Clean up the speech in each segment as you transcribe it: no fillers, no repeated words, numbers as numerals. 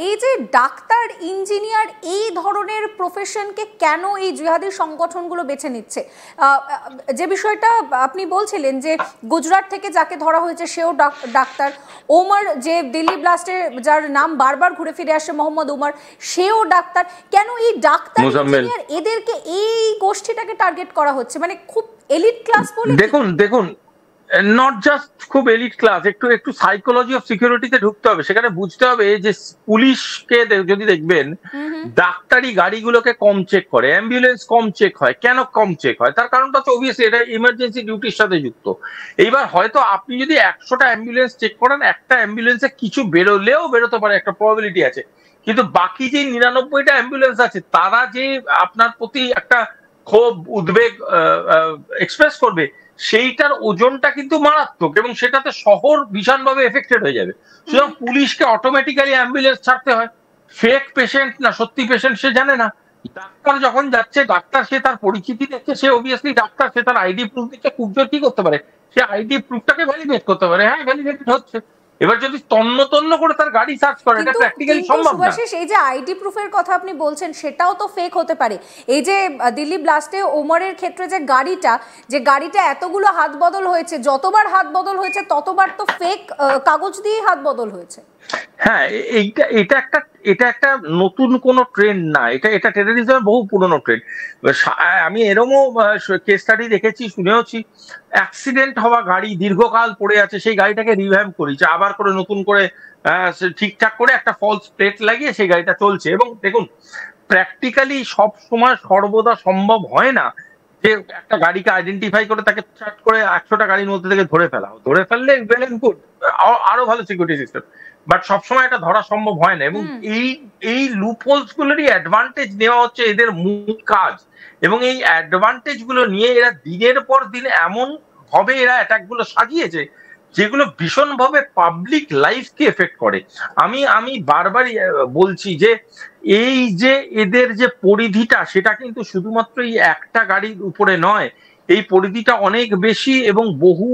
এই যে doctor, engineer, এই ধরনের প্রফেশনকে কেন এই জিহাদি সংগঠনগুলো বেছে নিচ্ছে? যে বিষয়টা আপনি বলছিলেন যে গুজরাট থেকে যাকে ধরা হয়েছে সেও ডাক্তার, ওমর যে দিল্লি ব্লাস্টে যার নাম বারবার ঘুরে ফিরে আসে মোহাম্মদ ওমর, সেও ডাক্তার। কেন এই ডাক্তার, ইঞ্জিনিয়ার এদেরকে, এই গোষ্ঠীটাকে টার্গেট করা হচ্ছে? মানে খুব এলিট ক্লাস বলে? দেখুন নট জাস্ট খুব এলিট ক্লাস, একটু সাইকোলজি অফ সিকিউরিটিতে ঢুকতে হবে। সেখানে বুঝতে হবে যে পুলিশকে যদি দেখবেন, ডাক্তারি গাড়িগুলোকে কম চেক করে, অ্যাম্বুলেন্স কম চেক হয়। কেন কম চেক হয়? তার কারণটা তো অবভিয়াসলি এটা ইমার্জেন্সি ডিউটির সাথে যুক্ত। এইবার হয়তো আপনি যদি 100টা অ্যাম্বুলেন্স চেক করেন, একটা অ্যাম্বুলেন্সে কিছু বেরোতে পারে, একটা প্রবাবিলিটি আছে, কিন্তু বাকি যে 99টা অ্যাম্বুলেন্স আছে তারা যে আপনার প্রতি একটা ক্ষোভ, উদ্বেগ এক্সপ্রেস করবে, সেইটার ওজনটা কিন্তু মারাত্মক, এবং সেটাতে শহর ভীষণভাবে এফেক্টেড হয়ে যাবে। সুতরাং পুলিশকে অটোমেটিক্যালি অ্যাম্বুলেন্স ছাড়তে হয়। ফেক পেশেন্ট না সত্যি পেশেন্ট সে জানে না। ডাক্তার যখন যাচ্ছে, ডাক্তার সে তার পরিচিতি দেখছে, সে অবভিয়াসলি ডাক্তার, সে তার আইডি প্রুফ দিচ্ছে। খুব জোর কি করতে পারে, সে আইডি প্রুফটাকে ভ্যালিডেট করতে পারে। হ্যাঁ, ভ্যালিডেটেড হচ্ছে। এবার যদি তন্ন করে তার গাড়ি সার্চ করে, এটা প্র্যাকটিক্যালি সম্ভব না। এই যে আইডি প্রুফের কথা আপনি বলছেন, সেটাও তো ফেক হতে পারে। এই যে দিল্লি ব্লাস্টে ওমরের ক্ষেত্রে যে গাড়িটা এতগুলো হাত বদল হয়েছে, যতবার হাত বদল হয়েছে ততবার তো ফেক কাগজ দিয়ে হাত বদল হয়েছে। হ্যাঁ, এটা একটা নতুন কোন ট্রেন্ড না, এটা টেররিজমের বহু পুরনো ট্রেন্ড। আমি এরকমও কেস স্টাডি দেখেছি, শুনেওছি। অ্যাক্সিডেন্ট হওয়া গাড়ি দীর্ঘকাল পড়ে আছে, সেই গাড়িটাকে রিভ্যাম্প করেছে, আবার করে নতুন করে ঠিকঠাক করে একটা ফলস প্লেট লাগিয়ে সেই গাড়িটা চলছে। এবং দেখুন, প্র্যাকটিক্যালি সব সময় সর্বদা সম্ভব হয় না যে একটা গাড়িকে আইডেন্টিফাই করে তাকে ট্র্যাক করে 100টা গাড়ির মধ্যে থেকে ধরে ফেললে ওয়েল এন্ড গুড, আরো ভালো সিকিউরিটি সিস্টেম, বাট সবসময় এটা ধরা সম্ভব হয় না। এবং এই লুপহোলস গুলোরই অ্যাডভান্টেজ নেওয়া হচ্ছে এদের মূল কাজ। এবং এই অ্যাডভান্টেজ গুলো নিয়ে এরা দিনের পর দিন এমন ভাবে এরা অ্যাটাক গুলো সাজিয়েছে, যেগুলো ভীষণভাবে পাবলিক লাইফকে এফেক্ট করে। আমি বারবারই বলছি যে এই যে এদের যে পরিধিটা, সেটা কিন্তু শুধুমাত্র এই একটা গাড়ির উপরে নয়, এই পরিধিটা অনেক বেশি, এবং বহু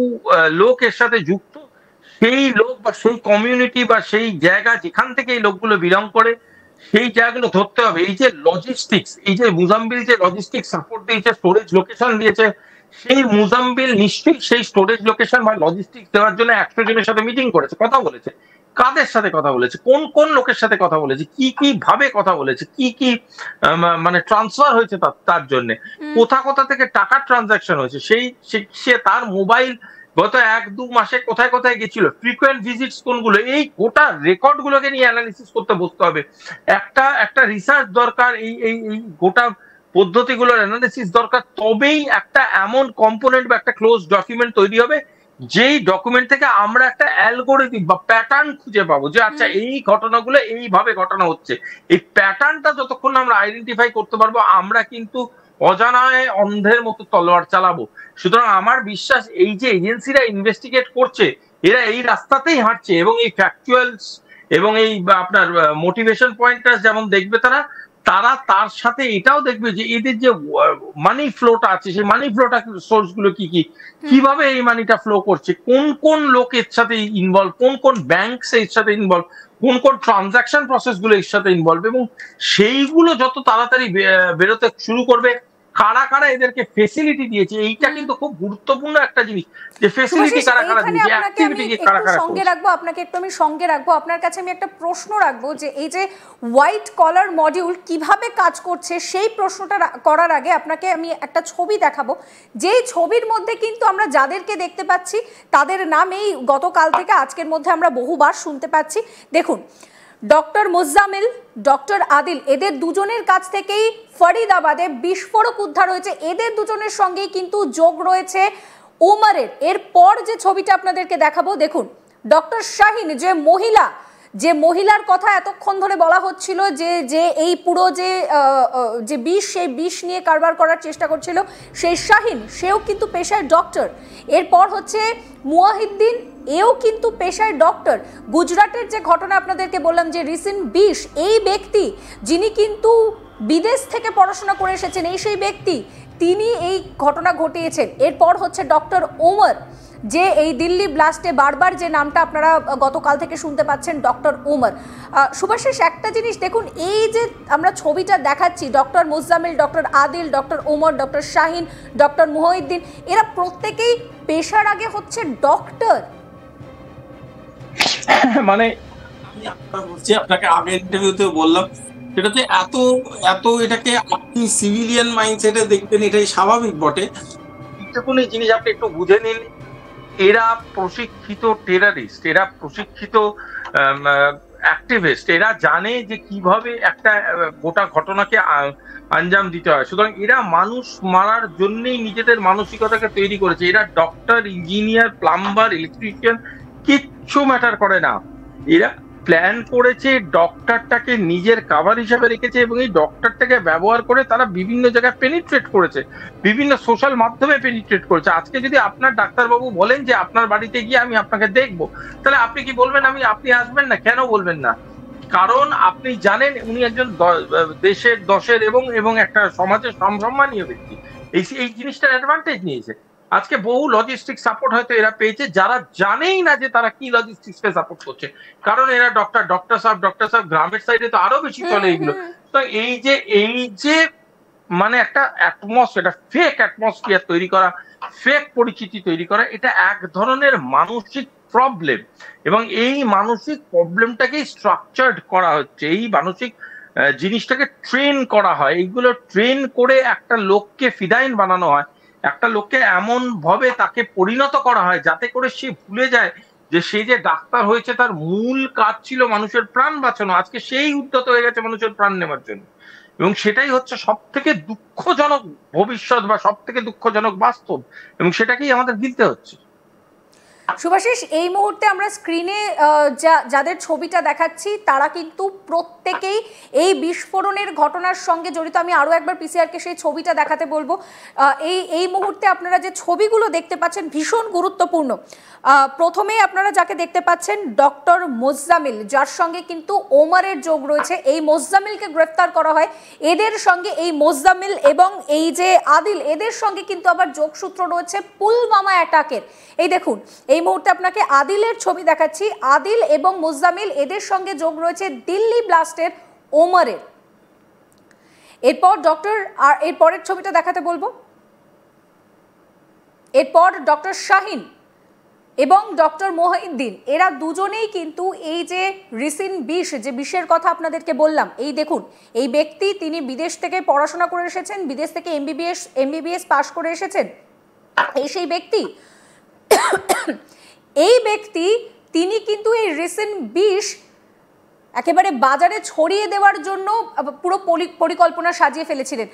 লোক এর সাথে যুক্ত। সেই লোক বা সেই কমিউনিটি বা সেই জায়গা যেখান থেকে এই লোকগুলো বিলং করে, সেই জায়গাগুলো ধরতে হবে। এই যে লজিস্টিক্স, এই যে মুজাম্বিল যে লজিস্টিক্স সাপোর্ট দিয়েছে, স্টোরেজ লোকেশন দিয়েছে, সেই মুজাম্বিল নিশ্চয়ই সেই স্টোরেজ লোকেশন বা লজিস্টিক্স দেওয়ার জন্য 100 জনের সাথে মিটিং করেছে, কথা বলেছে। কাদের সাথে কথা বলেছে, কোন কোন লোকের সাথে কথা বলেছে, কি কি ভাবে কথা বলেছে, কি কি মানে ট্রান্সফার হয়েছে তার জন্য, কোথা থেকে টাকার ট্রানজাকশন হয়েছে, সে তার মোবাইল গত 1-2 মাসে কোথায় কোথায় গেছিল, ফ্রিকোয়েন্ট ভিজিটস কোনগুলো, এই গোটা রেকর্ড গুলোকে নিয়ে অ্যানালিসিস করতে বসতে হবে। একটা রিসার্চ দরকার, এই গোটা পদ্ধতিগুলোর অ্যানালিসিস দরকার। তবেই একটা এমন কম্পোনেন্ট বা একটা ক্লোজ ডকুমেন্ট তৈরি হবে, যেই ডকুমেন্ট থেকে আমরা একটা অ্যালগোরিদম বা প্যাটার্ন খুঁজে পাবো যে আচ্ছা এই ঘটনাগুলো এইভাবে ঘটনা হচ্ছে। এই প্যাটার্নটা যতক্ষণ আমরা আইডেন্টিফাই করতে পারবো, আমরা কিন্তু অজানায় অন্ধের মতো তলোয়ার চালাবো। সুতরাং আমার বিশ্বাস, এই যে এজেন্সিরা ইনভেস্টিগেট করছে, এরা এই রাস্তাতেই হাঁটছে, এবং এই ফ্যাকচুয়ালস এবং এই আপনার মোটিভেশন পয়েন্টার্স যেমন দেখবে তারা তার সাথে এটাও দেখবে যে এদের যে মানি ফ্লোটা আছে, সেই মানি ফ্লোটা সোর্স গুলো কি কিভাবে এই মানিটা ফ্লো করছে, কোন লোক এর সাথে ইনভলভ, কোন ব্যাংক এর সাথে ইনভলভ, কোন ট্রানজাকশন প্রসেস গুলো এর সাথে ইনভলভ, এবং সেইগুলো যত তাড়াতাড়ি বেরোতে শুরু করবে, কারা এদেরকে ফেসিলিটি দিয়েছে, এইটা কিন্তু খুব গুরুত্বপূর্ণ একটা জিনিস, যে ফেসিলিটি কারা দিয়েছে, অ্যাক্টিভিটি কারা সঙ্গে রাখবো। আপনাকে একটু আমি সঙ্গে রাখবো, আপনার কাছে আমি একটা প্রশ্ন রাখবো যে এই যে হোয়াইট কলার মডিউল কিভাবে কাজ করছে, সেই প্রশ্নটা করার আগে আপনাকে আমি একটা ছবি দেখাবো, যেই ছবির মধ্যে কিন্তু আমরা যাদেরকে দেখতে পাচ্ছি তাদের নাম এই গতকাল থেকে আজকের মধ্যে আমরা বহুবার শুনতে পাচ্ছি। দেখুন, ডক্টর মুজাম্মিল, ডক্টর আদিল, এদের দুজনের কাছ থেকেই ফরিদাবাদে বিস্ফোরক উদ্ধার হয়েছে। এদের দুজনের সঙ্গেই কিন্তু যোগ রয়েছে ওমরের। এরপর যে ছবিটা আপনাদেরকে দেখাবো, দেখুন ডক্টর শাহিন, যে মহিলার কথা এতক্ষণ ধরে বলা হচ্ছিল, যে এই পুরো যে বিষ, সেই বিষ নিয়ে কারবার করার চেষ্টা করছিল, সেই শাহিন, সেও কিন্তু পেশায় ডক্টর। এরপর হচ্ছে মুয়াহিদ্দিন, এও কিন্তু পেশায় ডক্টর। গুজরাটের যে ঘটনা আপনাদেরকে বললাম, যে রিসেন্ট বিষ, এই ব্যক্তি যিনি কিন্তু বিদেশ থেকে পড়াশোনা করে এসেছেন, এই সেই ব্যক্তি, তিনি এই ঘটনা ঘটিয়েছেন। এরপর হচ্ছে ডক্টর ওমর, যে এই দিল্লি ব্লাস্টে বারবার যে নামটা আপনারা গতকাল থেকে শুনতে পাচ্ছেন, ডক্টর ওমর। শুভাশিস, একটা জিনিস দেখুন, এই যে আমরা ছবিটা দেখাচ্ছি, doctor Muzammil, doctor Adil, doctor Omar, doctor Shaheen, doctor Muhiuddin, এরা প্রত্যেকেই পেশার আগে হচ্ছে ডক্টর। মানে আমি বলছি আপনাকে আগের ইন্টারভিউতে বললাম, সেটাতে এত এত এটাকে আপনি সিভিলিয়ান মাইন্ডসেটে দেখবেন, এটাই স্বাভাবিক বটে। কোনো জিনিস আপনি একটু বুঝে নিন, এরা প্রশিক্ষিত টেরারিস্ট, এরা প্রশিক্ষিত অ্যাক্টিভিস্ট, এরা জানে যে কিভাবে একটা গোটা ঘটনাকে আঞ্জাম দিতে হয়। সুতরাং এরা মানুষ মারার জন্যই নিজেদের মানসিকতাকে তৈরি করেছে। এরা ডক্টর, ইঞ্জিনিয়ার, প্লাম্বার, ইলেকট্রিশিয়ান কিচ্ছু ম্যাটার করে না। এরা প্ল্যান করেছে, ডক্টরটাকে নিজের কাভার হিসাবে রেখেছে এবং এই ডক্টরটাকে ব্যবহার করে তারা বিভিন্ন জায়গায় পেনিট্রেট করেছে, বিভিন্ন সোশ্যাল মাধ্যমে পেনিট্রেট করেছে। আজকে যদি আপনার ডাক্তারবাবু বলেন যে আপনার বাড়িতে গিয়ে আমি আপনাকে দেখবো, তাহলে আপনি কি বলবেন আপনি আসবেন না? কেন বলবেন না? কারণ আপনি জানেন উনি একজন দেশের, দশের এবং একটা সমাজের সম্মানীয় ব্যক্তি। এই জিনিসটার অ্যাডভান্টেজ নিয়েছে। আজকে বহু লজিস্টিক সাপোর্ট হয়তো এরা পেয়েছে, যারা জানেই না যে তারা কি লজিস্টিক্সকে সাপোর্ট করছে। কারণ এরা ডক্টর সাহেব গ্রামের সাইডে তো আরো বেশি চলে এইগুলো। তো এই যে মানে একটা অ্যাটমসফিয়ার, ফেক অ্যাটমসফিয়ার তৈরি করা, ফেক পরিচিতি তৈরি করা, এটা এক ধরনের মানসিক প্রবলেম। এবং এই মানসিক প্রবলেমটাকেই স্ট্রাকচার্ড করা হচ্ছে, এই মানসিক জিনিসটাকে ট্রেন করা হয়। এইগুলো ট্রেন করে একটা লোককে ফিদাইন বানানো হয়, একটা লোককে এমন ভাবে তাকে পরিণত করা হয় যাতে করে সে ভুলে যায় যে সে যে ডাক্তার হয়েছে তার মূল কাজ ছিল মানুষের প্রাণ বাঁচানো। আজকে সেই উদ্যত হয়ে গেছে মানুষের প্রাণ নেওয়ার জন্য, এবং সেটাই হচ্ছে সব থেকে দুঃখজনক ভবিষ্যৎ বা সব থেকে দুঃখজনক বাস্তব, এবং সেটাকেই আমাদের গিলতে হচ্ছে। শুভাশিস, এই মুহূর্তে আমরা স্ক্রিনে যাদের ছবিটা দেখাচ্ছি তারা কিন্তু প্রত্যেকেই এই বিস্ফোরণের ঘটনার সঙ্গে জড়িত। আমি আরও একবার পিসিআরকে সেই ছবিটা দেখাতে বলবো। এই মুহূর্তে আপনারা যে ছবিগুলো দেখতে পাচ্ছেন ভীষণ গুরুত্বপূর্ণ। প্রথমে আপনারা যাকে দেখতে পাচ্ছেন ডক্টর মোজাম্মিল, যার সঙ্গে কিন্তু ওমরের যোগ রয়েছে। এই মোজাম্মিলকে গ্রেফতার করা হয়, এদের সঙ্গে এই মোজাম্মিল এবং এই যে আদিল, এদের সঙ্গে কিন্তু আবার যোগসূত্র রয়েছে পুলওয়ামা অ্যাটাকের। এই দেখুন, এই মুহূর্তে আপনাকে আদিলের ছবি দেখাচ্ছি। আদিল এবং মুজাম্মিল, এদের সঙ্গে যোগ রয়েছে দিল্লি ব্লাস্টের ওমরের। এরপর এর পরের ছবিটা দেখাতে বলবো। এরপর ডক্টর শাহিন এবং ডক্টর মুহিউদ্দিন, এরা দুজনেই কিন্তু এই যে রিসিন বিষ, যে বিষের কথা আপনাদেরকে বললাম, এই দেখুন, এই ব্যক্তি তিনি বিদেশ থেকে পড়াশোনা করে এসেছেন, বিদেশ থেকে এমবিবিএস পাশ করে এসেছেন। সেই ব্যক্তি তিনি কিন্তু এই রিসিন বিষ একেবারে বাজারে ছড়িয়ে দেওয়ার জন্য পুরো পরিকল্পনা সাজিয়ে ফেলেছিলেন।